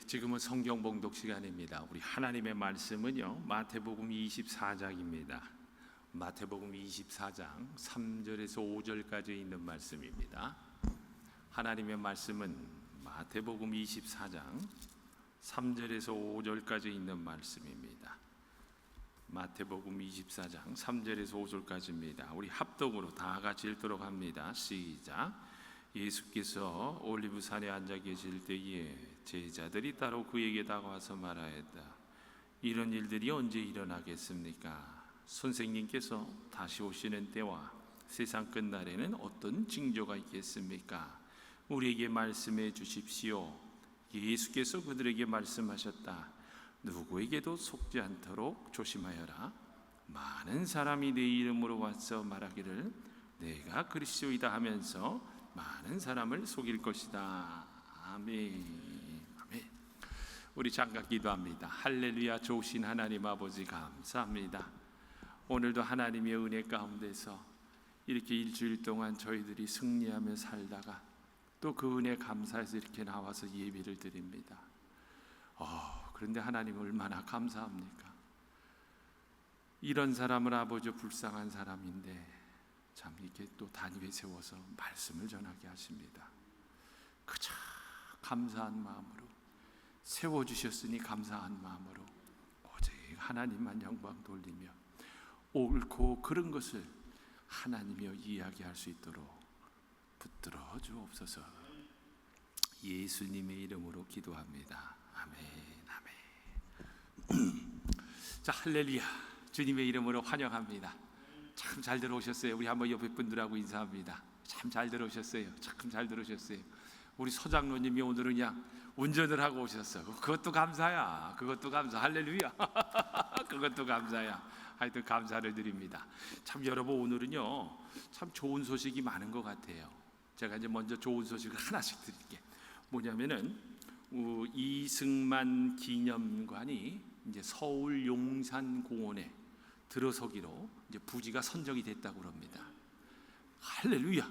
지금은 성경 봉독 시간입니다. 우리 하나님의 말씀은요, 마태복음 24장입니다. 마태복음 24장 3절에서 5절까지 있는 말씀입니다. 하나님의 말씀은 마태복음 24장 3절에서 5절까지 있는 말씀입니다. 마태복음 24장 3절에서 5절까지입니다. 우리 합독으로 다 같이 읽도록 합니다. 시작. 예수께서 올리브산에 앉아 계실 때에 제자들이 따로 그에게 다가와서 말하였다. 이런 일들이 언제 일어나겠습니까? 선생님께서 다시 오시는 때와 세상 끝날에는 어떤 징조가 있겠습니까? 우리에게 말씀해 주십시오. 예수께서 그들에게 말씀하셨다. 누구에게도 속지 않도록 조심하여라. 많은 사람이 내 이름으로 와서 말하기를 내가 그리스도이다 하면서 많은 사람을 속일 것이다. 아멘. 아멘. 우리 잠깐 기도합니다. 할렐루야. 좋으신 하나님 아버지 감사합니다. 오늘도 하나님의 은혜 가운데서 이렇게 일주일 동안 저희들이 승리하며 살다가 또 그 은혜 감사해서 이렇게 나와서 예배를 드립니다. 그런데 하나님 얼마나 감사합니까? 이런 사람을 아버지 불쌍한 사람인데 참 이렇게 또 단위에 세워서 말씀을 전하게 하십니다. 그저 감사한 마음으로 세워주셨으니 감사한 마음으로 오직 하나님만 영광 돌리며 옳고 그른 것을 하나님이여 이야기할 수 있도록 붙들어 주옵소서. 예수님의 이름으로 기도합니다. 아멘. 아멘. 자, 할렐루야. 주님의 이름으로 환영합니다. 참 잘 들어오셨어요. 우리 한번 옆에 분들하고 인사합니다. 참 잘 들어오셨어요. 참 잘 들어오셨어요. 우리 서장로님이 오늘은 그냥 운전을 하고 오셨어. 그것도 감사야. 그것도 감사. 할렐루야. 그것도 감사야. 하여튼 감사를 드립니다. 참 여러분, 오늘은요 참 좋은 소식이 많은 것 같아요. 제가 이제 먼저 좋은 소식을 하나씩 드릴게. 뭐냐면은 이승만 기념관이 이제 서울 용산공원에 들어서기로 이제 부지가 선정이 됐다고 합니다. 할렐루야.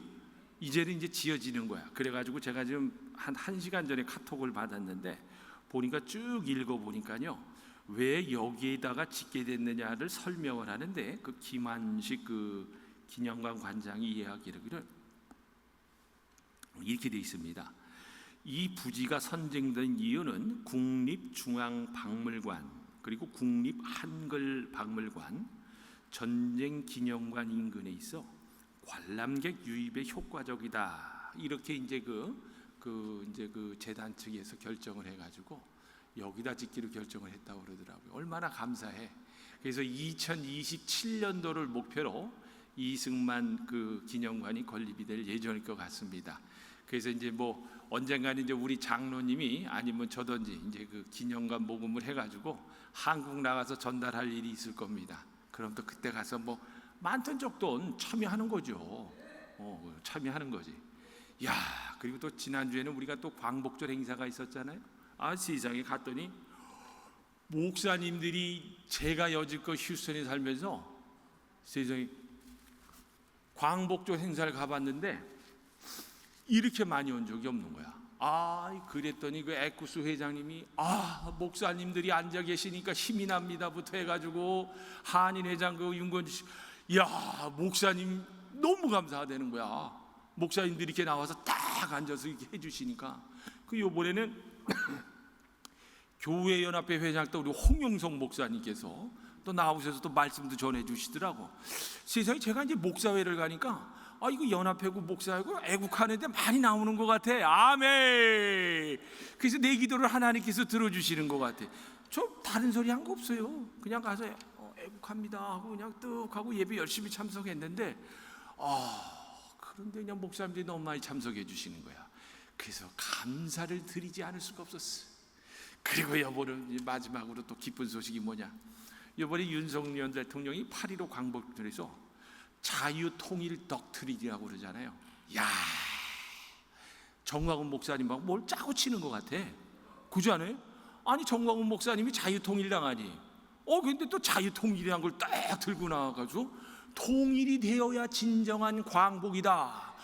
이제는 이제 지어지는 거야. 그래가지고 제가 지금 한 1시간 전에 카톡을 받았는데 보니까 쭉 읽어보니까요, 왜 여기에다가 짓게 됐느냐를 설명을 하는데 그 김한식 그 기념관 관장이 이야기하기를 이렇게 돼 있습니다. 이 부지가 선정된 이유는 국립중앙박물관 그리고 국립한글박물관, 전쟁기념관 인근에 있어 관람객 유입에 효과적이다. 이렇게 이제 그 재단 측에서 결정을 해가지고 여기다 짓기로 결정을 했다고 그러더라고요. 얼마나 감사해. 그래서 2027년도를 목표로 이승만 그 기념관이 건립이 될 예정일 것 같습니다. 그래서 이제 뭐 언젠가는 이제 우리 장로님이 아니면 저든지 이제 그 기념관 모금을 해가지고 한국 나가서 전달할 일이 있을 겁니다. 그럼 또 그때 가서 뭐 많던 적돈 참여하는 거죠. 참여하는 거지. 야, 그리고 또 지난주에는 우리가 또 광복절 행사가 있었잖아요. 세상에 갔더니 목사님들이, 제가 여지껏 휴스턴에 살면서 세상에 광복절 행사를 가봤는데 이렇게 많이 온 적이 없는 거야. 그랬더니 그 에쿠스 회장님이 목사님들이 앉아 계시니까 힘이 납니다부터 해가지고 한인 회장 그 윤건주 씨, 목사님 너무 감사하다는 거야. 목사님들이 이렇게 나와서 딱 앉아서 이렇게 해주시니까. 그 요번에는 교회연합회 회장 또 우리 홍용성 목사님께서 또 나오셔서 또 말씀도 전해주시더라고. 세상에 제가 이제 목사회를 가니까 이거 연합회고 목사회고 애국하는데 많이 나오는 것 같아. 아멘. 그래서 내 기도를 하나님께서 들어주시는 것 같아. 저 다른 소리 한 거 없어요. 그냥 가서 애국합니다 하고 그냥 뚝 하고 예배 열심히 참석했는데 그런데 그냥 목사님들이 너무 많이 참석해 주시는 거야. 그래서 감사를 드리지 않을 수가 없었어. 그리고 여보는 마지막으로 또 기쁜 소식이 뭐냐, 이번에 윤석열 대통령이 8.15 광복절에서 자유통일 덕트린이라고 그러잖아요. 정광훈 목사님하고 뭘 짜고 치는 것 같아. 그지 않아요? 아니 정광훈 목사님이 자유통일당 아니. 근데 또 자유통일이란 걸 딱 들고 나와가지고 통일이 되어야 진정한 광복이다.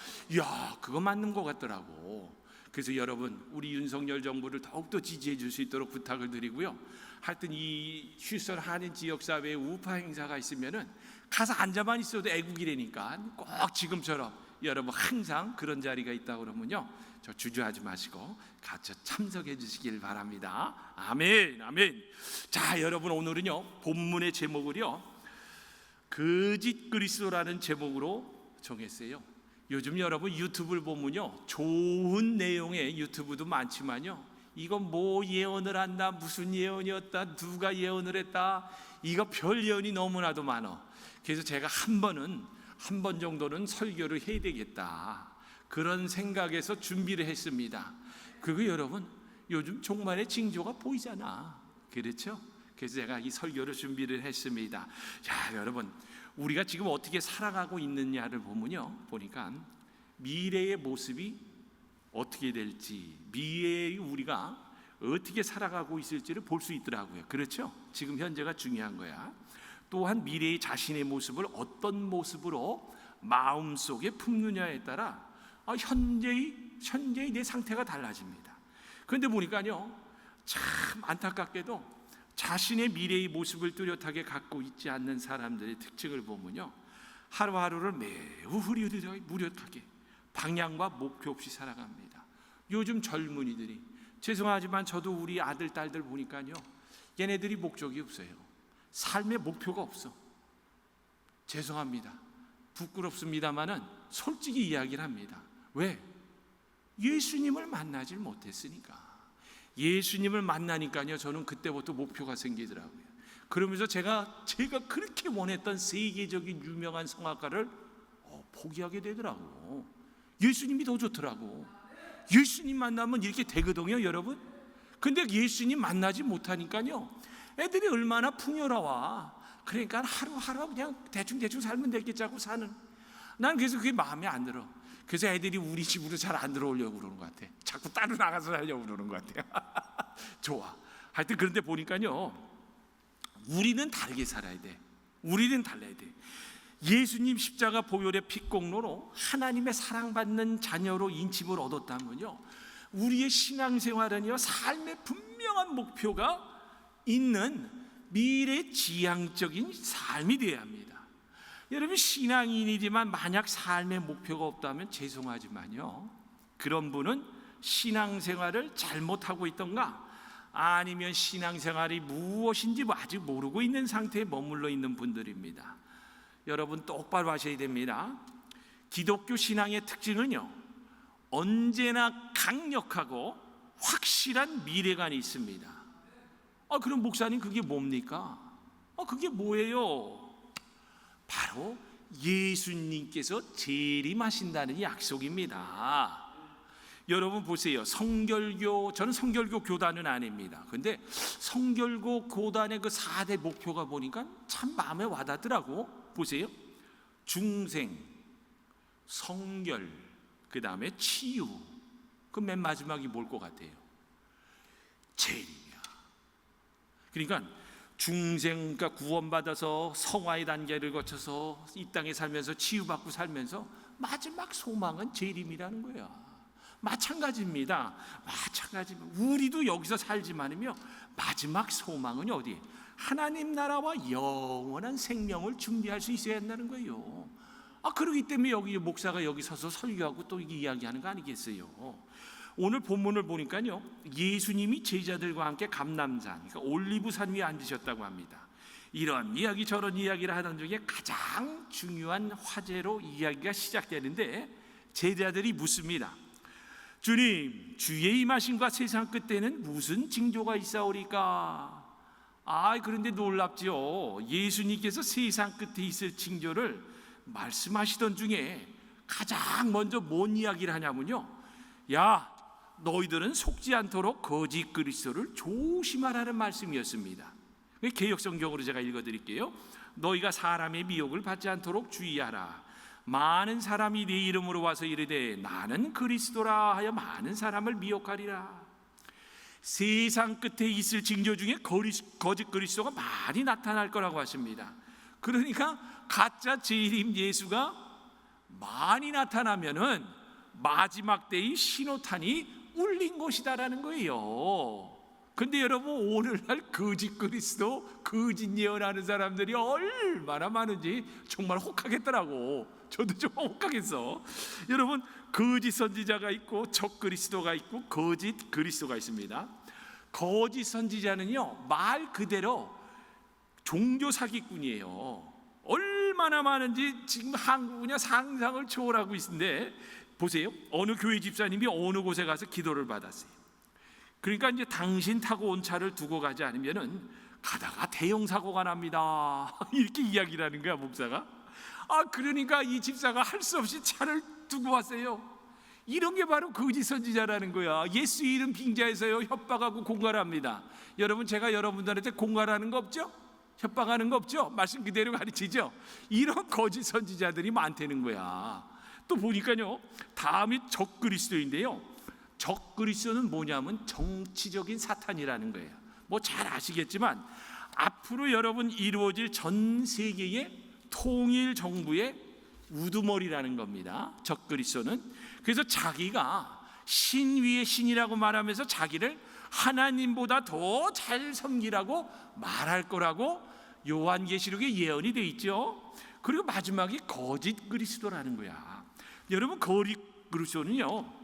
그거 맞는 것 같더라고. 그래서 여러분, 우리 윤석열 정부를 더욱더 지지해 줄 수 있도록 부탁을 드리고요. 하여튼 이 휴스턴 한인 지역사회에 우파 행사가 있으면은 가서 앉아만 있어도 애국이라니까 꼭 지금처럼 여러분 항상 그런 자리가 있다 그러면요, 저 주저하지 마시고 같이 참석해 주시길 바랍니다. 아멘, 아멘. 자, 여러분, 오늘은요 본문의 제목을요 거짓 그리스도라는 제목으로 정했어요. 요즘 여러분 유튜브를 보면요 좋은 내용의 유튜브도 많지만요, 이건 뭐 예언을 한다, 무슨 예언이었다, 누가 예언을 했다, 이거 별 예언이 너무나도 많아. 그래서 제가 한 번 정도는 설교를 해야 되겠다, 그런 생각에서 준비를 했습니다. 그리고 여러분, 요즘 종말의 징조가 보이잖아, 그렇죠? 그래서 제가 이 설교를 준비를 했습니다. 자, 여러분, 우리가 지금 어떻게 살아가고 있느냐를 보니까 미래의 모습이 어떻게 될지, 미래의 우리가 어떻게 살아가고 있을지를 볼 수 있더라고요. 그렇죠? 지금 현재가 중요한 거야. 또한 미래의 자신의 모습을 어떤 모습으로 마음속에 품느냐에 따라 현재의 내 상태가 달라집니다. 그런데 보니까요, 참 안타깝게도 자신의 미래의 모습을 뚜렷하게 갖고 있지 않는 사람들의 특징을 보면요, 하루하루를 매우 무력하게 방향과 목표 없이 살아갑니다. 요즘 젊은이들이, 죄송하지만 저도 우리 아들 딸들 보니까요, 얘네들이 목적이 없어요. 삶의 목표가 없어. 죄송합니다, 부끄럽습니다마는 솔직히 이야기를 합니다. 왜? 예수님을 만나질 못했으니까. 예수님을 만나니까요, 저는 그때부터 목표가 생기더라고요. 그러면서 제가 그렇게 원했던 세계적인 유명한 성악가를 포기하게 되더라고. 예수님이 더 좋더라고. 예수님 만나면 이렇게 되거든요, 여러분. 근데 예수님 만나지 못하니까요, 애들이 얼마나 풍요로워. 그러니까 하루하루 그냥 대충 살면 되겠자고 사는. 난 그래서 그게 마음에 안 들어. 그래서 애들이 우리 집으로 잘 안 들어오려고 그러는 것 같아. 자꾸 따로 나가서 살려고 그러는 것 같아. 좋아. 하여튼 그런데 보니까요, 우리는 다르게 살아야 돼. 우리는 달라야 돼. 예수님 십자가 보혈의 피공로로 하나님의 사랑받는 자녀로 인침을 얻었다면요, 우리의 신앙생활은요, 삶의 분명한 목표가 있는 미래 지향적인 삶이 되어야 합니다. 여러분, 신앙인이지만 만약 삶의 목표가 없다면 죄송하지만요, 그런 분은 신앙생활을 잘못하고 있던가, 아니면 신앙생활이 무엇인지 아직 모르고 있는 상태에 머물러 있는 분들입니다. 여러분, 똑바로 하셔야 됩니다. 기독교 신앙의 특징은요, 언제나 강력하고 확실한 미래관이 있습니다. 그럼 목사님, 그게 뭡니까? 그게 뭐예요? 바로 예수님께서 재림하신다는 약속입니다. 여러분 보세요. 저는 성결교 교단은 아닙니다. 근데 성결교 교단의 그 4대 목표가 보니까 참 마음에 와닿더라고. 보세요. 중생, 성결, 그 다음에 치유. 그 맨 마지막이 뭘 것 같아요? 재림이야. 그러니까 중생과 구원받아서 성화의 단계를 거쳐서 이 땅에 살면서 치유받고 살면서 마지막 소망은 재림이라는 거야. 마찬가지입니다. 우리도 여기서 살지만은요, 마지막 소망은 어디? 하나님 나라와 영원한 생명을 준비할 수 있어야 한다는 거예요. 그러기 때문에 여기 목사가 여기 서서 설교하고 또 이야기하는 거 아니겠어요? 오늘 본문을 보니까요, 예수님이 제자들과 함께 감람산, 그러니까 올리브산 위에 앉으셨다고 합니다. 이런 이야기 저런 이야기를 하던 중에 가장 중요한 화제로 이야기가 시작되는데, 제자들이 묻습니다. 주님, 주의 임하심과 세상 끝에는 무슨 징조가 있사오리까? 그런데 놀랍죠. 예수님께서 세상 끝에 있을 징조를 말씀하시던 중에 가장 먼저 뭔 이야기를 하냐면요, 야, 너희들은 속지 않도록 거짓 그리스도를 조심하라는 말씀이었습니다. 개역성경으로 제가 읽어드릴게요. 너희가 사람의 미혹을 받지 않도록 주의하라. 많은 사람이 네 이름으로 와서 이르되 나는 그리스도라 하여 많은 사람을 미혹하리라. 세상 끝에 있을 징조 중에 거짓 그리스도가 많이 나타날 거라고 하십니다. 그러니까 가짜 재림 예수가 많이 나타나면은 마지막 때의 신호탄이 울린 곳이다라는 거예요. 근데 여러분, 오늘날 거짓 그리스도, 거짓 예언하는 사람들이 얼마나 많은지 정말 혹하겠더라고. 저도 좀 혹하겠어. 여러분, 거짓 선지자가 있고 적 그리스도가 있고 거짓 그리스도가 있습니다. 거짓 선지자는요, 말 그대로 종교 사기꾼이에요. 얼마나 많은지 지금 한국은요 상상을 초월하고 있는데, 보세요. 어느 교회 집사님이 어느 곳에 가서 기도를 받았어요. 그러니까 이제 당신 타고 온 차를 두고 가지 않으면은 가다가 대형 사고가 납니다. 이렇게 이야기를 하는 거야, 목사가. 그러니까 이 집사가 할 수 없이 차를 두고 왔어요. 이런 게 바로 거짓 선지자라는 거야. 예수 이름 빙자해서요 협박하고 공갈합니다. 여러분, 제가 여러분들한테 공갈하는 거 없죠? 협박하는 거 없죠? 말씀 그대로 가르치죠? 이런 거짓 선지자들이 많다는 거야. 또 보니까요, 다음이 적 그리스도인데요, 적 그리스도는 뭐냐면 정치적인 사탄이라는 거예요. 뭐 잘 아시겠지만 앞으로 여러분 이루어질 전 세계의 통일 정부의 우두머리라는 겁니다, 적 그리스도는. 그래서 자기가 신 위의 신이라고 말하면서 자기를 하나님보다 더 잘 섬기라고 말할 거라고 요한계시록에 예언이 돼 있죠. 그리고 마지막이 거짓 그리스도라는 거야. 여러분, 거짓 그리스도는요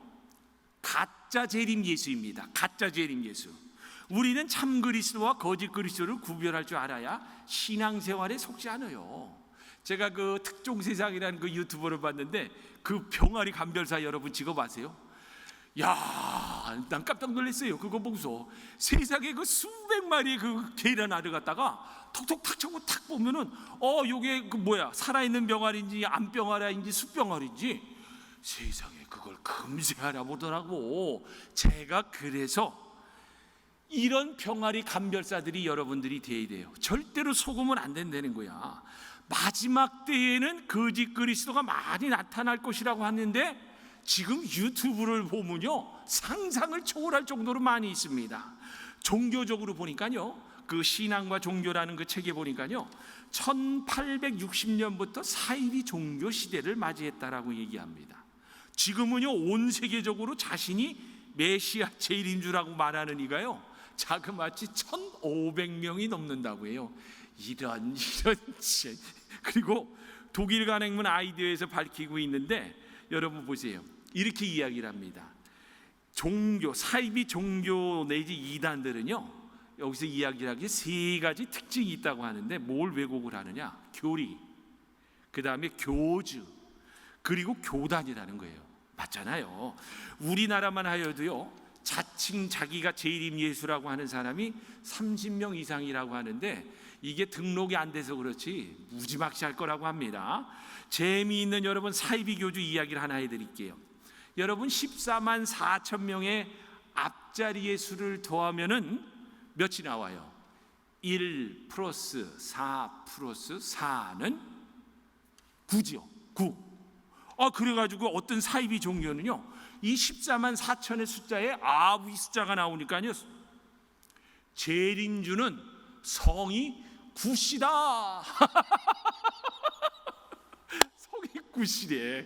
가짜 재림 예수입니다. 가짜 재림 예수. 우리는 참 그리스도와 거짓 그리스도를 구별할 줄 알아야 신앙생활에 속지 않아요. 제가 그 특종세상이라는 그 유튜버를 봤는데, 그 병아리 감별사 여러분 직업아세요? 야, 난 깜짝 놀랐어요. 그거 보고서 세상에 그 수백 마리의 그 계란 알을 갖다가 톡톡 탁 쳐고 탁 보면은 요게 그 뭐야, 살아있는 병아리인지 암병아리인지 숫병아리인지 세상에 그걸 금세 알아보더라고. 제가 그래서 이런 병아리 감별사들이 여러분들이 돼야 돼요. 절대로 속으면 안 된다는 거야. 마지막 때에는 거짓 그리스도가 많이 나타날 것이라고 하는데, 지금 유튜브를 보면요 상상을 초월할 정도로 많이 있습니다. 종교적으로 보니까요, 그 신앙과 종교라는 그 책에 보니까요 1860년부터 사이비 종교 시대를 맞이했다라고 얘기합니다. 지금은요 온 세계적으로 자신이 메시아 재림주라고 말하는 이가요 자그마치 1500명이 넘는다고 해요. 이런 그리고 독일 간행문 아이디어에서 밝히고 있는데, 여러분 보세요. 이렇게 이야기를 합니다. 종교, 사이비 종교 내지 이단들은요 여기서 이야기를 하기에 세 가지 특징이 있다고 하는데, 뭘 왜곡을 하느냐? 교리, 그 다음에 교주, 그리고 교단이라는 거예요. 맞잖아요. 우리나라만 하여도요 자칭 자기가 재림 예수라고 하는 사람이 30명 이상이라고 하는데, 이게 등록이 안 돼서 그렇지 무지막지할 거라고 합니다. 재미있는 여러분 사이비 교주 이야기를 하나 해드릴게요. 여러분 14만 4천 명의 앞자리의 수를 더하면은 몇이 나와요? 1 플러스 4 플러스 4는 9죠. 9. 그래가지고 어떤 사이비 종교는요 이 14만 4천의 숫자에 아비 숫자가 나오니까요, 재림주는 성이 굿이다. 성이 굿이래.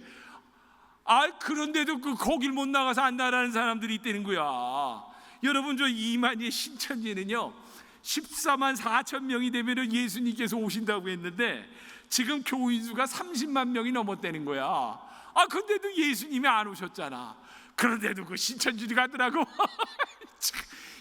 그런데도 거길 못 나가서 안 나라는 사람들이 있다는 거야. 여러분, 저 이만희의 신천지는요 14만 4천 명이 되면 예수님께서 오신다고 했는데, 지금 교인 수가 30만 명이 넘었다는 거야. 근데도 예수님이 안 오셨잖아. 그런데도 그 신천지를 가더라고.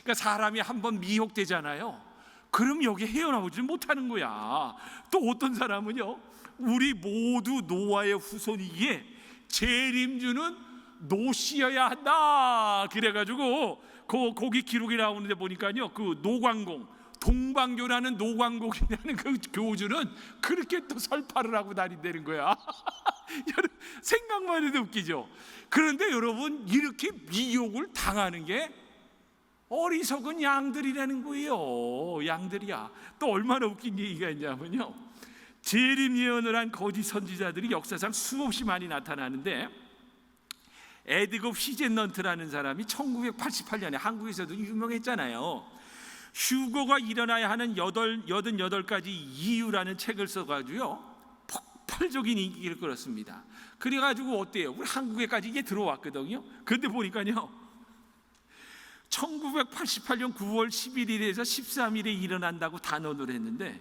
그러니까 사람이 한번 미혹되잖아요. 그럼 여기 헤어나오지 못하는 거야. 또 어떤 사람은요, 우리 모두 노아의 후손이기에 재림주는 노씨여야 한다. 그래가지고 거기 기록이 나오는데 보니까요, 그 노광공, 동방교라는 노광공이라는 그 교주는 그렇게 또 설파를 하고 다닌다는 거야. 생각만 해도 웃기죠. 그런데 여러분, 이렇게 미혹을 당하는 게 어리석은 양들이라는 거예요. 양들이야. 또 얼마나 웃긴 얘기가 있냐면요, 재림 예언을 한 거짓 선지자들이 역사상 수없이 많이 나타나는데, 에드거 휘젠넌트라는 사람이 1988년에 한국에서도 유명했잖아요. 휴거가 일어나야 하는 88가지 이유라는 책을 써가지고요 폭발적인 인기를 끌었습니다. 그래가지고 어때요? 우리 한국에까지 이게 들어왔거든요. 그런데 보니까요 1988년 9월 11일에서 13일에 일어난다고 단언을 했는데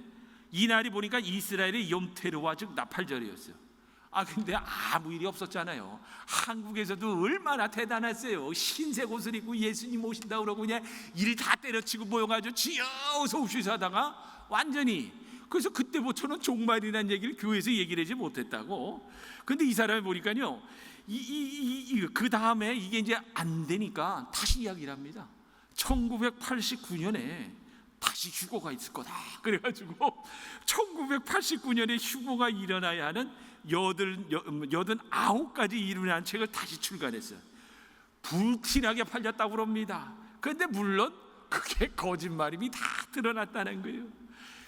이날이 보니까 이스라엘의 욤테르와 즉 나팔절이었어요. 근데 아무 일이 없었잖아요. 한국에서도 얼마나 대단했어요. 흰색 옷을 입고 예수님 오신다 그러고 그냥 일 다 때려치고 모여가지고 지어서 옵시서 하다가 완전히, 그래서 그때부터는 종말이라는 얘기를 교회에서 얘기를 하지 못했다고. 근데 이 사람이 보니까요, 그 다음에 이게 이제 안 되니까 다시 이야기를 합니다. 1989년에 다시 휴고가 있을 거다. 그래가지고 1989년에 휴고가 일어나야 하는 89가지 이론이라는 책을 다시 출간했어요. 불티나게 팔렸다고 그럽니다. 그런데 물론 그게 거짓말임이 다 드러났다는 거예요.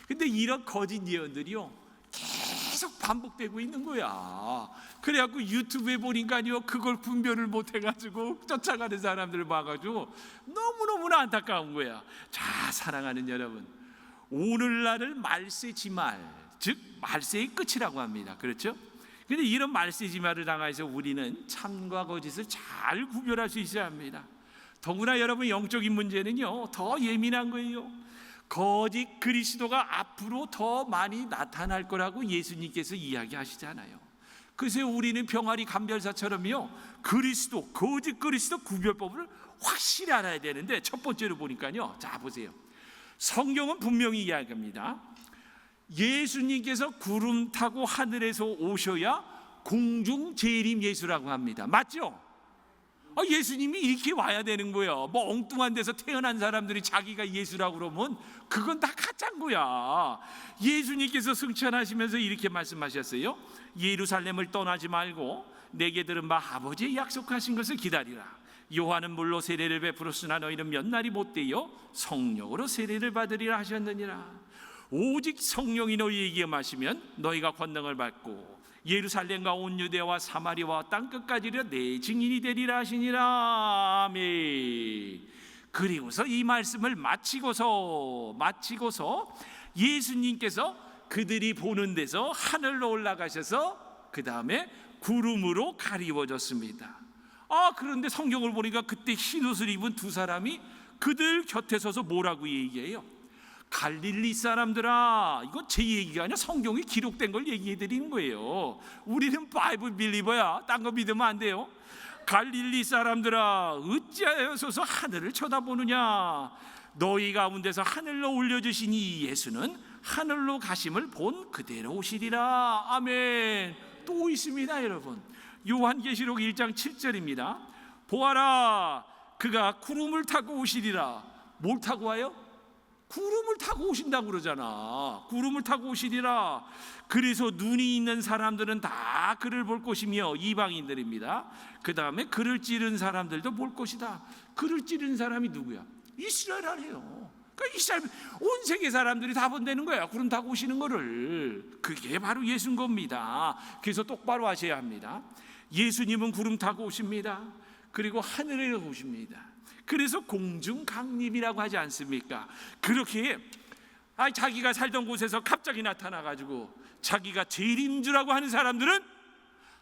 근데 이런 거짓 예언들이요 계속 반복되고 있는 거야. 그래갖고 유튜브에 보니까요 그걸 분별을 못해가지고 쫓아가는 사람들을 봐가지고 너무너무나 안타까운 거야. 자, 사랑하는 여러분, 오늘날을 말세지말, 즉 말세의 끝이라고 합니다. 그렇죠? 근데 이런 말세지말을 당해서 우리는 참과 거짓을 잘 구별할 수 있어야 합니다. 더구나 여러분, 영적인 문제는요 더 예민한 거예요. 거짓 그리스도가 앞으로 더 많이 나타날 거라고 예수님께서 이야기하시잖아요. 그래서 우리는 병아리 감별사처럼요 그리스도, 거짓 그리스도 구별법을 확실히 알아야 되는데, 첫 번째로 보니까요, 자 보세요. 성경은 분명히 이야기합니다. 예수님께서 구름 타고 하늘에서 오셔야 공중 재림 예수라고 합니다. 맞죠? 예수님이 이렇게 와야 되는 거예요. 뭐 엉뚱한 데서 태어난 사람들이 자기가 예수라고 그러면 그건 다 가짜인 거야. 예수님께서 승천하시면서 이렇게 말씀하셨어요. 예루살렘을 떠나지 말고 내게 들은 바 아버지의 약속하신 것을 기다리라. 요한은 물로 세례를 베풀었으나 너희는 몇 날이 못되어 성령으로 세례를 받으리라 하셨느니라. 오직 성령이 너희에게 임하시면 너희가 권능을 받고 예루살렘과 온 유대와 사마리아와 땅끝까지 내 증인이 되리라 하시니라. 아멘. 그리고서 이 말씀을 마치고서 예수님께서 그들이 보는 데서 하늘로 올라가셔서 그 다음에 구름으로 가리워졌습니다. 그런데 성경을 보니까 그때 흰옷을 입은 두 사람이 그들 곁에 서서 뭐라고 얘기해요? 갈릴리 사람들아, 이거 제 얘기가 아니라 성경에 기록된 걸 얘기해 드리는 거예요. 우리는 바이블 빌리버야. 딴 거 믿으면 안 돼요. 갈릴리 사람들아, 어찌하여서 하늘을 쳐다보느냐? 너희 가운데서 하늘로 올려주신 이 예수는 하늘로 가심을 본 그대로 오시리라. 아멘. 또 있습니다, 여러분. 요한계시록 1장 7절입니다. 보아라, 그가 구름을 타고 오시리라. 뭘 타고 와요? 구름을 타고 오신다고 그러잖아. 구름을 타고 오시리라. 그래서 눈이 있는 사람들은 다 그를 볼 것이며, 이방인들입니다. 그 다음에 그를 찌른 사람들도 볼 것이다. 그를 찌른 사람이 누구야? 이스라엘 아니에요. 그러니까 이스라엘, 온 세계 사람들이 다 본다는 거야. 구름 타고 오시는 거를. 그게 바로 예수인 겁니다. 그래서 똑바로 하셔야 합니다. 예수님은 구름 타고 오십니다. 그리고 하늘에 오십니다. 그래서 공중 강림이라고 하지 않습니까? 그렇게 자기가 살던 곳에서 갑자기 나타나가지고 자기가 재림인 줄 알고 하는 사람들은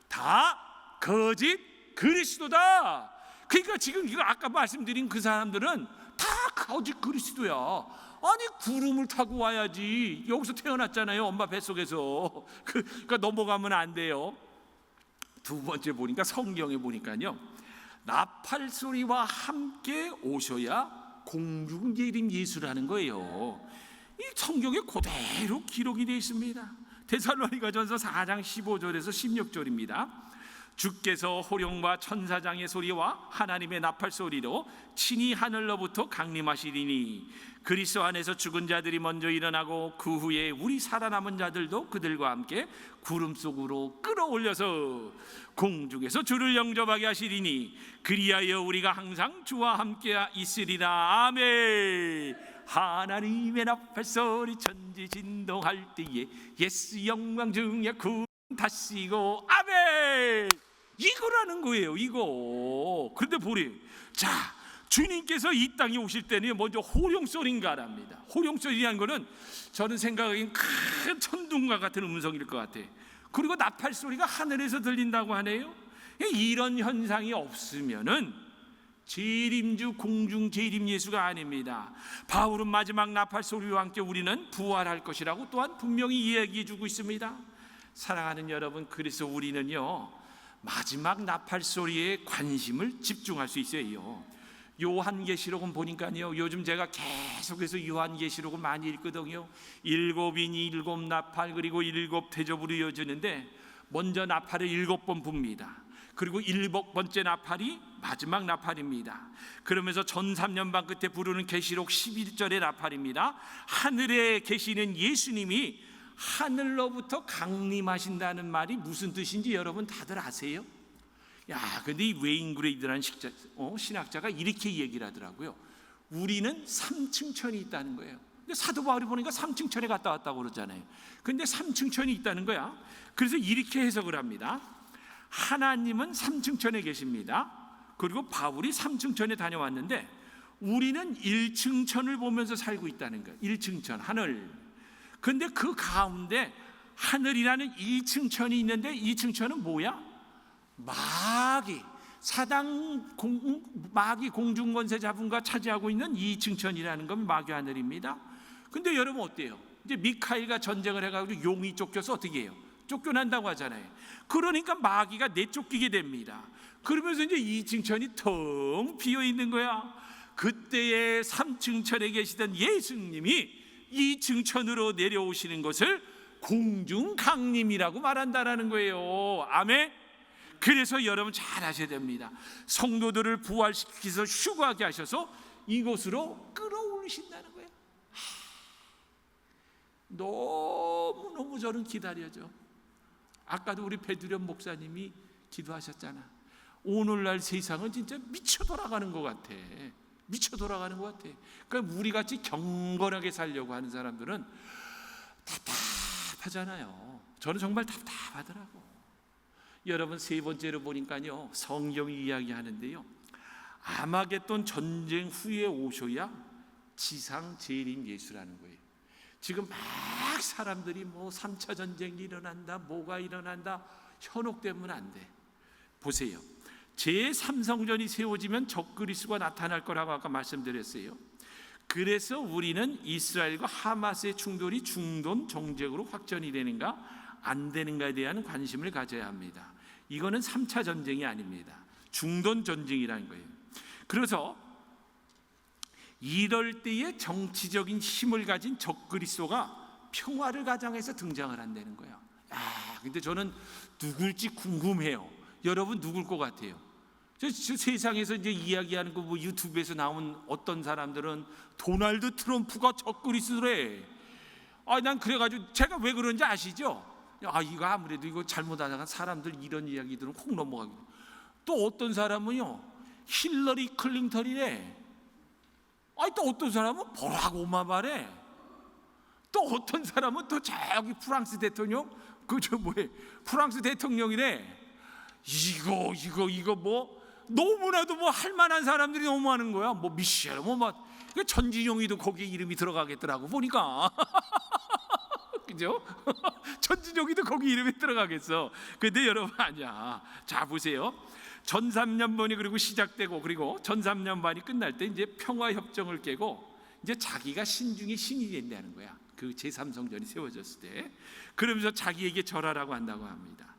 다 거짓 그리스도다. 그러니까 지금 이거 아까 말씀드린 그 사람들은 다 거짓 그리스도야. 아니, 구름을 타고 와야지. 여기서 태어났잖아요, 엄마 뱃속에서. 그러니까 넘어가면 안 돼요. 두 번째 보니까, 성경에 보니까요, 나팔 소리와 함께 오셔야 공중재림 예수라는 거예요. 이 성경에 그대로 기록이 되어 있습니다. 데살로니가전서 4장 15절에서 16절입니다. 주께서 호령과 천사장의 소리와 하나님의 나팔 소리로 친히 하늘로부터 강림하시리니 그리스도 안에서 죽은 자들이 먼저 일어나고 그 후에 우리 살아남은 자들도 그들과 함께 구름 속으로 끌어올려서 공중에서 주를 영접하게 하시리니 그리하여 우리가 항상 주와 함께 있으리라. 아멘. 하나님의 나팔 소리 천지 진동할 때에 예수 영광 중에 구름 다시고. 아멘. 이거라는 거예요, 이거. 그런데 보리, 자, 주님께서 이 땅에 오실 때는 먼저 호령소리인가 합니다. 호령소리라는 거는 저는 생각하기엔 큰 천둥과 같은 음성일 것 같아요. 그리고 나팔 소리가 하늘에서 들린다고 하네요. 이런 현상이 없으면은 재림주 공중 재림 예수가 아닙니다. 바울은 마지막 나팔 소리와 함께 우리는 부활할 것이라고 또한 분명히 이야기해 주고 있습니다. 사랑하는 여러분, 그래서 우리는요 마지막 나팔 소리에 관심을 집중할 수 있어요. 요한계시록은 보니까요, 요즘 제가 계속해서 요한계시록을 많이 읽거든요. 7인이 7나팔 그리고 7대접으로 이어지는데, 먼저 나팔을 7번 붑니다. 그리고 7번째 나팔이 마지막 나팔입니다. 그러면서 전삼년반 끝에 부르는 계시록 11절의 나팔입니다. 하늘에 계시는 예수님이 하늘로부터 강림하신다는 말이 무슨 뜻인지 여러분 다들 아세요? 근데 이 웨인 그레이드라는 신학자가 이렇게 얘기를 하더라고요. 우리는 3층천이 있다는 거예요. 근데 사도 바울이 보니까 3층천에 갔다 왔다고 그러잖아요. 근데 3층천이 있다는 거야. 그래서 이렇게 해석을 합니다. 하나님은 3층천에 계십니다. 그리고 바울이 3층천에 다녀왔는데 우리는 1층천을 보면서 살고 있다는 거예요. 1층천, 하늘. 근데 그 가운데 하늘이라는 2층천이 있는데, 2층천은 뭐야? 마귀, 마귀 공중권세 자분과 차지하고 있는 2층천이라는 건 마귀 하늘입니다. 근데 여러분 어때요? 이제 미카엘과 전쟁을 해가지고 용이 쫓겨서 어떻게 해요? 쫓겨난다고 하잖아요. 그러니까 마귀가 내쫓기게 됩니다. 그러면서 이제 2층천이 텅 비어 있는 거야. 그때의 3층천에 계시던 예수님이 2층천으로 내려오시는 것을 공중 강림이라고 말한다라는 거예요. 아멘. 그래서 여러분 잘 아셔야 됩니다. 성도들을 부활시켜서 휴거하게 하셔서 이곳으로 끌어올리신다는 거예요. 너무너무 저는 기다려져. 아까도 우리 배두련 목사님이 기도하셨잖아. 오늘날 세상은 진짜 미쳐 돌아가는 것 같아. 미쳐 돌아가는 것 같아. 그러니까 우리같이 경건하게 살려고 하는 사람들은 답답하잖아요. 저는 정말 답답하더라고. 여러분, 세 번째로 보니까요, 성경이 이야기하는데요, 아마겟돈 전쟁 후에 오셔야 지상 재림 예수라는 거예요. 지금 막 사람들이 3차 전쟁이 일어난다, 뭐가 일어난다, 현혹되면 안 돼. 보세요. 제3성전이 세워지면 적그리스도가 나타날 거라고 아까 말씀드렸어요. 그래서 우리는 이스라엘과 하마스의 충돌이 중동 정쟁으로 확전이 되는가 안 되는가에 대한 관심을 가져야 합니다. 이거는 3차 전쟁이 아닙니다. 중동 전쟁이라는 거예요. 그래서 이럴 때에 정치적인 힘을 가진 적그리스도가 평화를 가장해서 등장을 한다는 거예요. 근데 저는 누굴지 궁금해요. 여러분 누굴 것 같아요? 저 세상에서 이제 이야기하는 거 유튜브에서 나온 어떤 사람들은 도널드 트럼프가 적그리스도래. 난 그래가지고 제가 왜 그런지 아시죠? 이거 아무래도 이거 잘못하다가 사람들 이런 이야기들은 콕 넘어가게. 또 어떤 사람은요, 힐러리 클린턴이래. 또 어떤 사람은 버락 오바마래. 또 어떤 사람은 또 저기 프랑스 대통령, 프랑스 대통령이래. 이거 너무나도 할 만한 사람들이 너무 많은 거야. 미셸, 전진용이도 거기에 이름이 들어가겠더라고 보니까. 그죠? 전진용이도 거기 이름이 들어가겠어. 근데 여러분 아니야. 자, 보세요. 전삼년반이 그리고 시작되고, 그리고 전삼년반이 끝날 때 이제 평화협정을 깨고 이제 자기가 신중의 신이 된다는 거야. 그 제3성전이 세워졌을 때. 그러면서 자기에게 절하라고 한다고 합니다.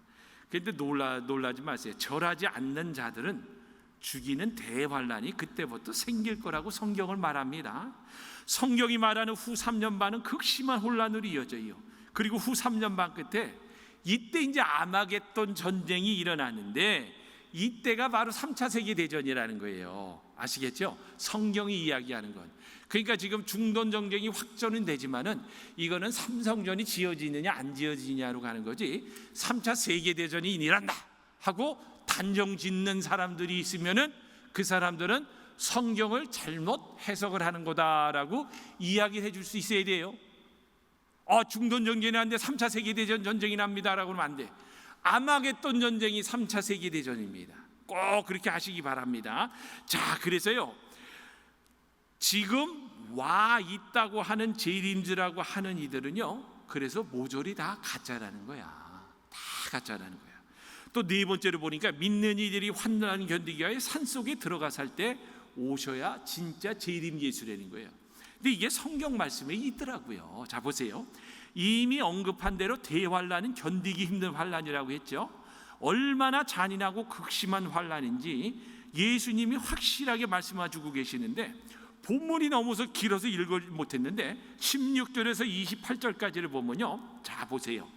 그런데 놀라지 마세요. 절하지 않는 자들은 죽이는 대환란이 그때부터 생길 거라고 성경을 말합니다. 성경이 말하는 후 3년 반은 극심한 혼란으로 이어져요. 그리고 후 3년 반 끝에 이때 이제 아마겟돈 전쟁이 일어나는데, 이때가 바로 3차 세계대전이라는 거예요. 아시겠죠? 성경이 이야기하는 건. 그러니까 지금 중동 전쟁이 확전은 되지만은 이거는 삼성전이 지어지느냐 안 지어지느냐로 가는 거지, 3차 세계대전이 일어난다 하고 단정 짓는 사람들이 있으면은 그 사람들은 성경을 잘못 해석을 하는 거다라고 이야기를 해줄 수 있어야 돼요. 중동 전쟁이 나는데 3차 세계대전 전쟁이 납니다라고 하면 안 돼. 아마겟돈 전쟁이 3차 세계대전입니다. 꼭 그렇게 하시기 바랍니다. 자, 그래서요, 지금 와 있다고 하는 재림주라고 하는 이들은요, 그래서 모조리 다 가짜라는 거야. 다 가짜라는 거야. 또 네 번째로 보니까 믿는 이들이 환난 견디기 위하여 산속에 들어가 살 때 오셔야 진짜 재림 예수라는 거예요. 근데 이게 성경 말씀에 있더라고요. 자 보세요. 이미 언급한 대로 대환란은 견디기 힘든 환란이라고 했죠. 얼마나 잔인하고 극심한 환란인지 예수님이 확실하게 말씀해주고 계시는데, 본문이 너무서 길어서 읽지 못했는데 16절에서 28절까지를 보면요, 자 보세요.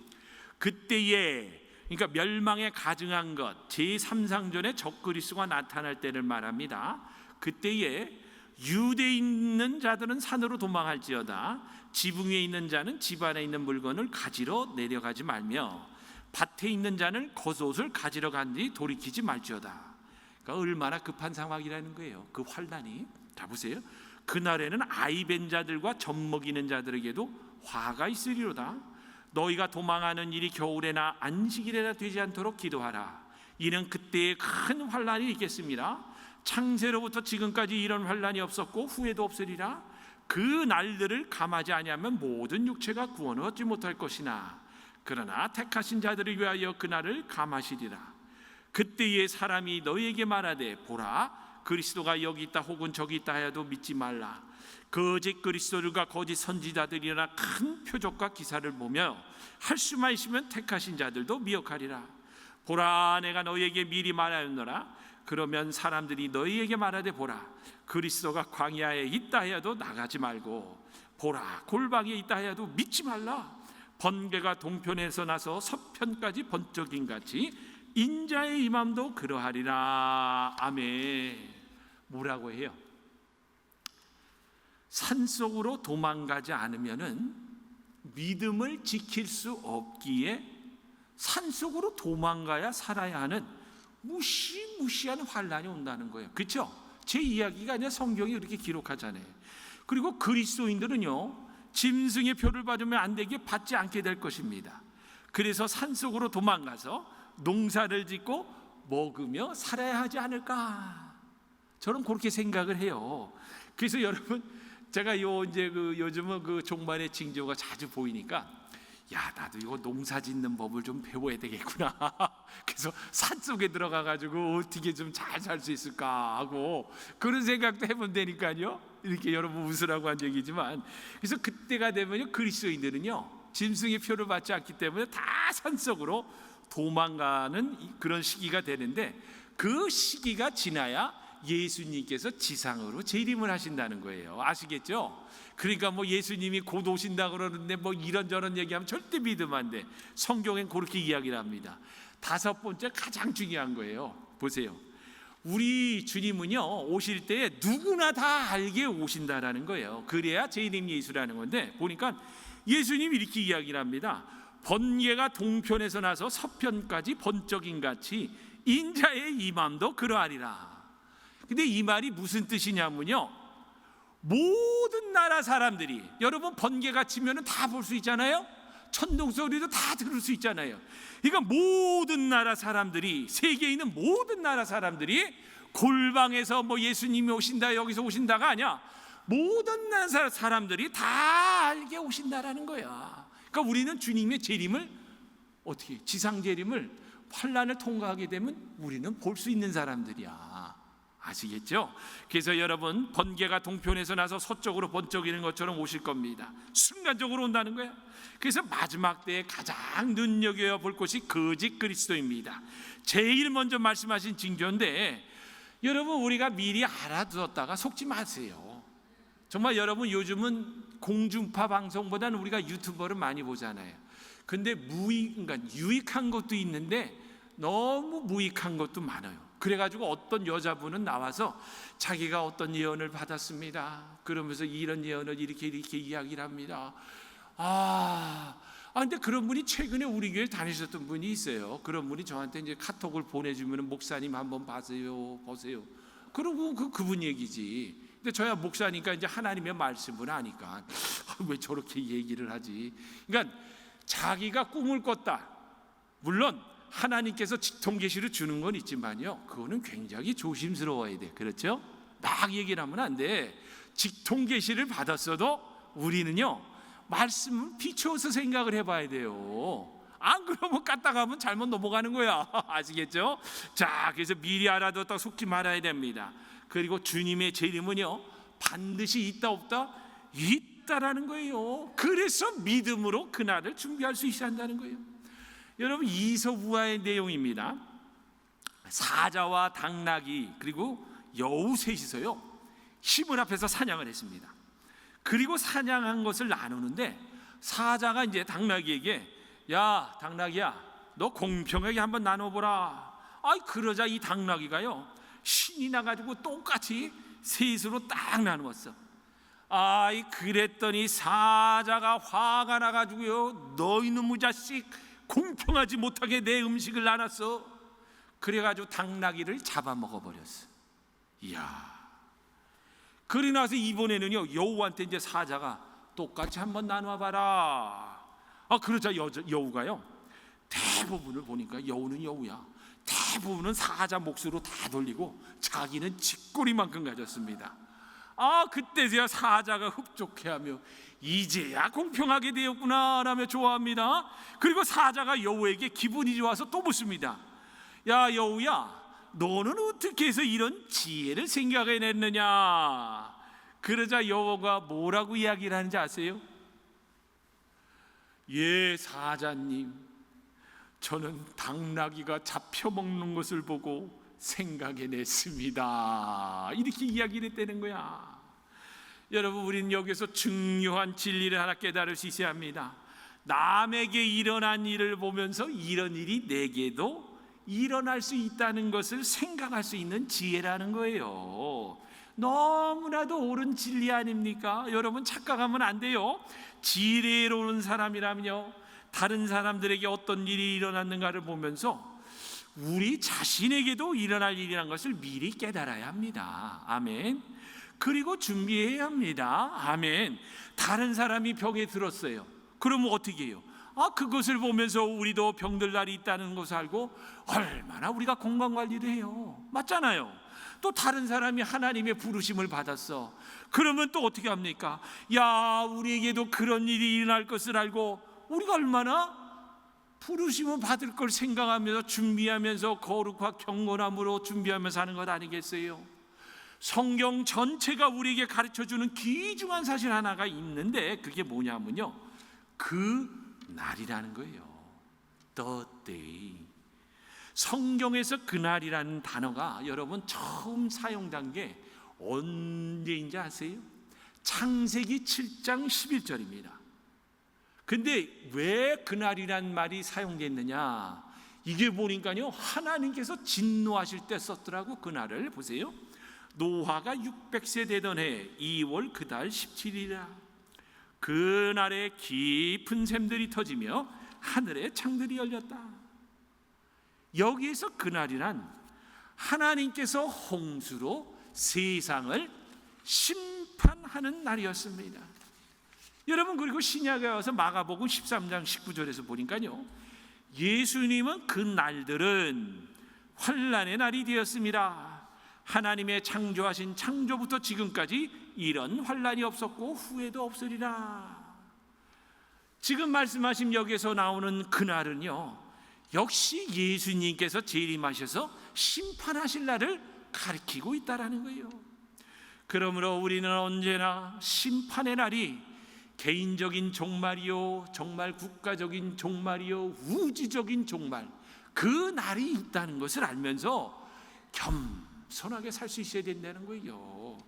그때에, 그러니까 멸망에 가증한 것, 제3상전에 적그리스도가 나타날 때를 말합니다. 그때에 유대에 있는 자들은 산으로 도망할지어다. 지붕 위에 있는 자는 집 안에 있는 물건을 가지러 내려가지 말며 밭에 있는 자는 겉옷을 가지러 간 뒤 돌이키지 말지어다. 그러니까 얼마나 급한 상황이라는 거예요, 그 환난이. 자 보세요. 그날에는 아이 벤 자들과 젖 먹이는 자들에게도 화가 있으리로다. 너희가 도망하는 일이 겨울에나 안식일에나 되지 않도록 기도하라. 이는 그때에 큰 환난이 있겠습니다. 창세로부터 지금까지 이런 환난이 없었고 후에도 없으리라. 그 날들을 감하지 아니하면 모든 육체가 구원을 얻지 못할 것이나 그러나 택하신 자들을 위하여 그 날을 감하시리라. 그때에 사람이 너희에게 말하되 보라 그리스도가 여기 있다 혹은 저기 있다 하여도 믿지 말라. 거짓 그리스도들과 거짓 선지자들이나 큰 표적과 기사를 보며 할 수만 있으면 택하신 자들도 미혹하리라. 보라 내가 너희에게 미리 말하였노라. 그러면 사람들이 너희에게 말하되 보라 그리스도가 광야에 있다 하여도 나가지 말고 보라 골방에 있다 하여도 믿지 말라. 번개가 동편에서 나서 서편까지 번쩍인 같이 인자의 임함도 그러하리라. 아멘. 뭐라고 해요? 산속으로 도망가지 않으면은 믿음을 지킬 수 없기에 산속으로 도망가야 살아야 하는 무시무시한 환난이 온다는 거예요. 그렇죠? 제 이야기가 아니라 성경이 이렇게 기록하잖아요. 그리고 그리스도인들은요, 짐승의 표를 받으면 안 되게 받지 않게 될 것입니다. 그래서 산속으로 도망가서 농사를 짓고 먹으며 살아야 하지 않을까? 저는 그렇게 생각을 해요. 그래서 여러분, 제가 요즘은 그 종말의 징조가 자주 보이니까 야, 나도 이거 농사 짓는 법을 좀 배워야 되겠구나. 그래서 산속에 들어가가지고 어떻게 좀 잘 살 수 있을까 하고 그런 생각도 해본다니까요. 이렇게 여러분 웃으라고 한 얘기지만, 그래서 그때가 되면요, 그리스도인들은요 짐승의 표를 받지 않기 때문에 다 산속으로 도망가는 그런 시기가 되는데, 그 시기가 지나야 예수님께서 지상으로 재림을 하신다는 거예요. 아시겠죠? 그러니까 뭐 예수님이 곧 오신다 그러는데 뭐 이런저런 얘기하면 절대 믿으면 안 돼. 성경엔 그렇게 이야기를 합니다. 다섯 번째 가장 중요한 거예요. 보세요. 우리 주님은요 오실 때 누구나 다 알게 오신다라는 거예요. 그래야 재림 예수라는 건데, 보니까 예수님이 이렇게 이야기를 합니다. 번개가 동편에서 나서 서편까지 번쩍인 같이 인자의 임함도 그러하리라. 근데 이 말이 무슨 뜻이냐면요, 모든 나라 사람들이, 여러분 번개가 치면은 다 볼 수 있잖아요. 천둥 소리도 다 들을 수 있잖아요. 그러니까 모든 나라 사람들이, 세계에 있는 모든 나라 사람들이 골방에서 뭐 예수님이 오신다 여기서 오신다가 아니야, 모든 나라 사람들이 다 알게 오신다라는 거야. 그러니까 우리는 주님의 재림을 어떻게, 지상 재림을, 환난을 통과하게 되면 우리는 볼 수 있는 사람들이야. 아시겠죠? 그래서 여러분, 번개가 동편에서 나서 서쪽으로 번쩍이는 것처럼 오실 겁니다. 순간적으로 온다는 거예요. 그래서 마지막 때에 가장 눈여겨야 볼 것이 거짓 그리스도입니다. 제일 먼저 말씀하신 징조인데, 여러분 우리가 미리 알아두었다가 속지 마세요. 정말 여러분, 요즘은 공중파 방송보다는 우리가 유튜버를 많이 보잖아요. 근데 그러니까 유익한 것도 있는데 너무 무익한 것도 많아요. 그래가지고 어떤 여자분은 나와서 자기가 어떤 예언을 받았습니다. 그러면서 이런 예언을 이렇게 이야기를 합니다. 근데 그런 분이 최근에 우리 교회 다니셨던 분이 있어요. 그런 분이 저한테 이제 카톡을 보내주면 목사님 한번 보세요. 그러고 그분 얘기지. 근데 저야 목사니까 이제 하나님의 말씀을 아니까 왜 저렇게 얘기를 하지? 그러니까 자기가 꿈을 꿨다. 물론 하나님께서 직통계시를 주는 건 있지만요, 그거는 굉장히 조심스러워야 돼. 그렇죠? 막 얘기를 하면 안 돼. 직통계시를 받았어도 우리는요 말씀을 비추어서 생각을 해봐야 돼요. 안 그러면 까딱하면 잘못 넘어가는 거야. 아시겠죠? 자, 그래서 미리 알아뒀다 속지 말아야 됩니다. 그리고 주님의 재림은요, 반드시 있다 없다? 있다라는 거예요. 그래서 믿음으로 그날을 준비할 수 있어야 한다는 거예요. 여러분, 이서부화의 내용입니다. 사자와 당나귀 그리고 여우 셋이서요, 시문 앞에서 사냥을 했습니다. 그리고 사냥한 것을 나누는데 사자가 이제 당나귀에게, 야 당나귀야, 너 공평하게 한번 나눠보라. 그러자 이 당나귀가요, 신이 나가지고 똑같이 셋으로 딱 나누었어. 그랬더니 사자가 화가 나가지고요, 너 이놈의 자식, 공평하지 못하게 내 음식을 나눴어. 그래가지고 당나귀를 잡아먹어버렸어. 이야. 그리 나서 이번에는요, 여우한테 이제 사자가 똑같이 한번 나눠봐라. 그러자 여우가요, 대부분을 보니까 여우는 여우야, 대부분은 사자 몫으로 다 돌리고 자기는 쥐꼬리만큼 가졌습니다. 그때서야 사자가 흡족해하며 이제야 공평하게 되었구나 라며 좋아합니다. 그리고 사자가 여우에게 기분이 좋아서 또 묻습니다. 야 여우야, 너는 어떻게 해서 이런 지혜를 생각해냈느냐. 그러자 여우가 뭐라고 이야기를 하는지 아세요? 예 사자님, 저는 당나귀가 잡혀먹는 것을 보고 생각해냈습니다. 이렇게 이야기를 했다는 거야. 여러분, 우리는 여기서 중요한 진리를 하나 깨달을 수 있어야 합니다. 남에게 일어난 일을 보면서 이런 일이 내게도 일어날 수 있다는 것을 생각할 수 있는 지혜라는 거예요. 너무나도 옳은 진리 아닙니까? 여러분, 착각하면 안 돼요. 지혜로운 사람이라면요, 다른 사람들에게 어떤 일이 일어났는가를 보면서 우리 자신에게도 일어날 일이라는 것을 미리 깨달아야 합니다. 아멘. 그리고 준비해야 합니다. 아멘. 다른 사람이 병에 들었어요. 그러면 어떻게 해요? 그것을 보면서 우리도 병들 날이 있다는 것을 알고 얼마나 우리가 건강관리를 해요. 맞잖아요. 또 다른 사람이 하나님의 부르심을 받았어. 그러면 또 어떻게 합니까? 야, 우리에게도 그런 일이 일어날 것을 알고 우리가 얼마나 부르심을 받을 걸 생각하면서 준비하면서 거룩과 경건함으로 준비하면서 하는 것 아니겠어요? 성경 전체가 우리에게 가르쳐주는 귀중한 사실 하나가 있는데 그게 뭐냐면요, 그 날이라는 거예요. The day. 성경에서 그날이라는 단어가 여러분 처음 사용된 게 언제인지 아세요? 창세기 7장 11절입니다. 근데 왜 그날이란 말이 사용됐느냐? 이게 보니까요, 하나님께서 진노하실 때 썼더라고. 그날을 보세요. 노아가 600세 되던 해 2월 그달 17일이라. 그날에 깊은 샘들이 터지며 하늘의 창들이 열렸다. 여기에서 그날이란 하나님께서 홍수로 세상을 심판하는 날이었습니다. 여러분, 그리고 신약에 와서 마가복음 13장 19절에서 보니까요, 예수님은 그 날들은 환난의 날이 되었습니다. 하나님의 창조하신 창조부터 지금까지 이런 환난이 없었고 후회도 없으리라. 지금 말씀하신 여기에서 나오는 그날은요, 역시 예수님께서 재림하셔서 심판하실 날을 가리키고 있다라는 거예요. 그러므로 우리는 언제나 심판의 날이 개인적인 종말이요, 정말 국가적인 종말이요, 우주적인 종말, 그 날이 있다는 것을 알면서 겸손하게 살 수 있어야 된다는 거예요.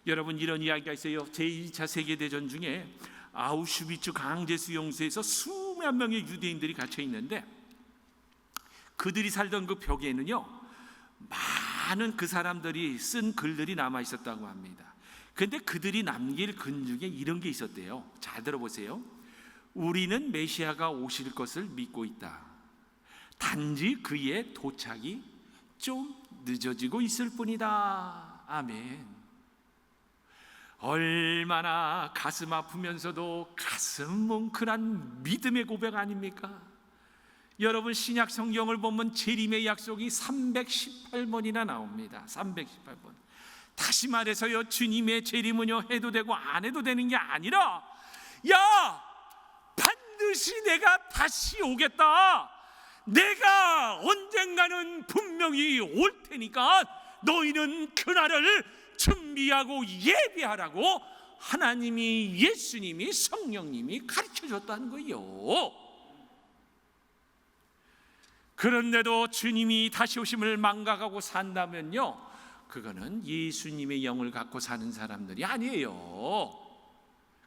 여러분, 이런 이야기가 있어요. 제2차 세계대전 중에 아우슈비츠 강제수용소에서 수만 명의 유대인들이 갇혀 있는데 그들이 살던 그 벽에는요, 많은 그 사람들이 쓴 글들이 남아 있었다고 합니다. 근데 그들이 남길 글 중에 이런 게 있었대요. 잘 들어보세요. 우리는 메시아가 오실 것을 믿고 있다. 단지 그의 도착이 좀 늦어지고 있을 뿐이다. 아멘. 얼마나 가슴 아프면서도 가슴 뭉클한 믿음의 고백 아닙니까? 여러분, 신약 성경을 보면 재림의 약속이 318번이나 나옵니다. 318번. 다시 말해서요, 주님의 재림은요, 해도 되고 안 해도 되는 게 아니라, 야, 반드시 반드시 내가 다시 오겠다. 내가 언젠가는 분명히 올 테니까 너희는 그날을 준비하고 예비하라고 하나님이, 예수님이, 성령님이 가르쳐줬다는 거예요. 그런데도 주님이 다시 오심을 망각하고 산다면요, 그거는 예수님의 영을 갖고 사는 사람들이 아니에요.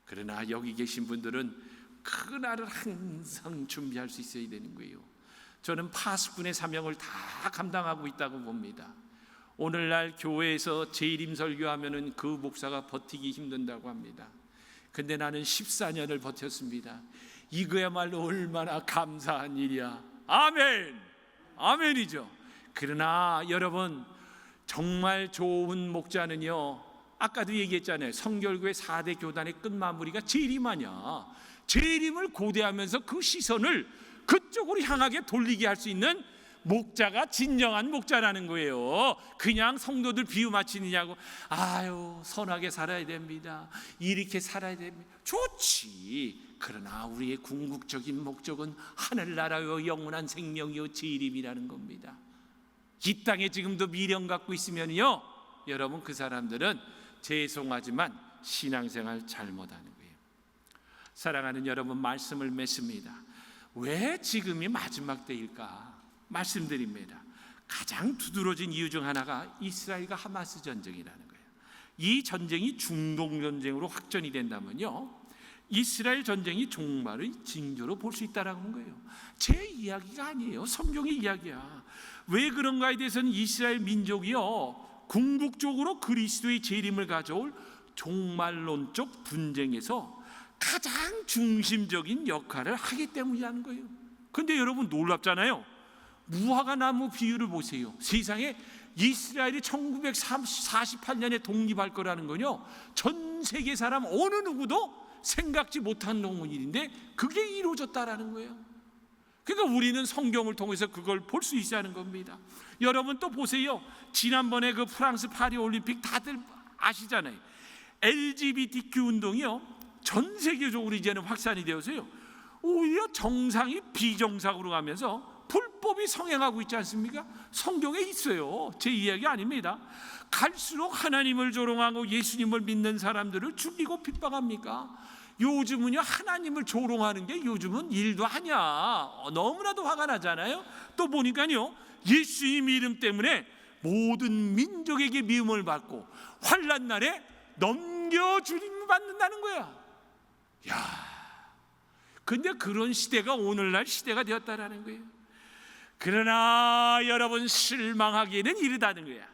그러나 여기 계신 분들은 그날을 항상 준비할 수 있어야 되는 거예요. 저는 파수꾼의 사명을 다 감당하고 있다고 봅니다. 오늘날 교회에서 재림 설교하면은 그 목사가 버티기 힘든다고 합니다. 근데 나는 14년을 버텼습니다. 이거야말로 얼마나 감사한 일이야. 아멘, 아멘이죠. 그러나 여러분, 정말 좋은 목자는요, 아까도 얘기했잖아요. 성결교회 4대 교단의 끝마무리가 재림 아니야. 재림을 고대하면서 그 시선을 그쪽으로 향하게 돌리게 할 수 있는 목자가 진정한 목자라는 거예요. 그냥 성도들 비유 맞추느냐고, 아유 선하게 살아야 됩니다, 이렇게 살아야 됩니다, 좋지. 그러나 우리의 궁극적인 목적은 하늘나라요 영원한 생명이요 재림이라는 겁니다. 이 땅에 지금도 미련 갖고 있으면요, 여러분 그 사람들은 죄송하지만 신앙생활 잘못하는 거예요. 사랑하는 여러분, 말씀을 맺습니다. 왜 지금이 마지막 때일까? 말씀드립니다. 가장 두드러진 이유 중 하나가 이스라엘과 하마스 전쟁이라는 거예요. 이 전쟁이 중동 전쟁으로 확전이 된다면요, 이스라엘 전쟁이 종말의 징조로 볼 수 있다라는 거예요. 제 이야기가 아니에요. 성경의 이야기야. 왜 그런가에 대해서는 이스라엘 민족이요, 궁극적으로 그리스도의 재림을 가져올 종말론적 분쟁에서 가장 중심적인 역할을 하기 때문이라는 거예요. 근데 여러분 놀랍잖아요. 무화과 나무 비유를 보세요. 세상에 이스라엘이 1948년에 독립할 거라는 건요, 전 세계 사람 어느 누구도 생각지 못한 일인데 그게 이루어졌다라는 거예요. 그러니까 우리는 성경을 통해서 그걸 볼 수 있어야 하는 겁니다. 여러분 또 보세요. 지난번에 그 프랑스 파리 올림픽 다들 아시잖아요. LGBTQ 운동이요, 전 세계적으로 이제는 확산이 되어서요, 오히려 정상이 비정상으로 가면서 불법이 성행하고 있지 않습니까? 성경에 있어요. 제 이야기 아닙니다. 갈수록 하나님을 조롱하고 예수님을 믿는 사람들을 죽이고 핍박합니까? 요즘은요, 하나님을 조롱하는 게 요즘은 일도 아니야. 너무나도 화가 나잖아요. 또 보니까요, 예수님 이름 때문에 모든 민족에게 미움을 받고 환난 날에 넘겨주림 받는다는 거야. 야, 근데 그런 시대가 오늘날 시대가 되었다라는 거예요. 그러나 여러분, 실망하기에는 이르다는 거야.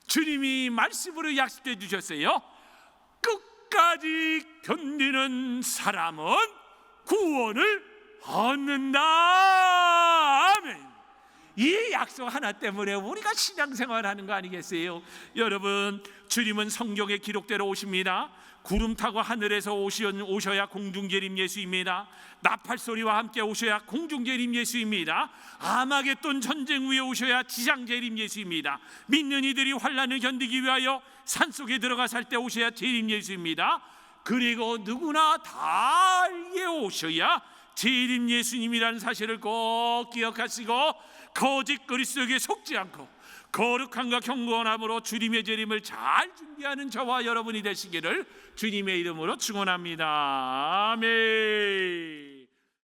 주님이 말씀으로 약속해 주셨어요. 끝까지 견디는 사람은 구원을 얻는다. 아멘. 이 약속 하나 때문에 우리가 신앙생활하는 거 아니겠어요? 여러분, 주님은 성경의 기록대로 오십니다. 구름 타고 하늘에서 오셔야 공중재림 예수입니다. 나팔소리와 함께 오셔야 공중재림 예수입니다. 아마겟돈 전쟁 후에 오셔야 지상재림 예수입니다. 믿는 이들이 환난을 견디기 위하여 산속에 들어가 살 때 오셔야 재림 예수입니다. 그리고 누구나 다 알게 오셔야 재림 예수님이라는 사실을 꼭 기억하시고 거짓 그리스도에게 속지 않고 거룩함과 경건함으로 주님의 재림을 잘 준비하는 저와 여러분이 되시기를 주님의 이름으로 축원합니다. 아멘.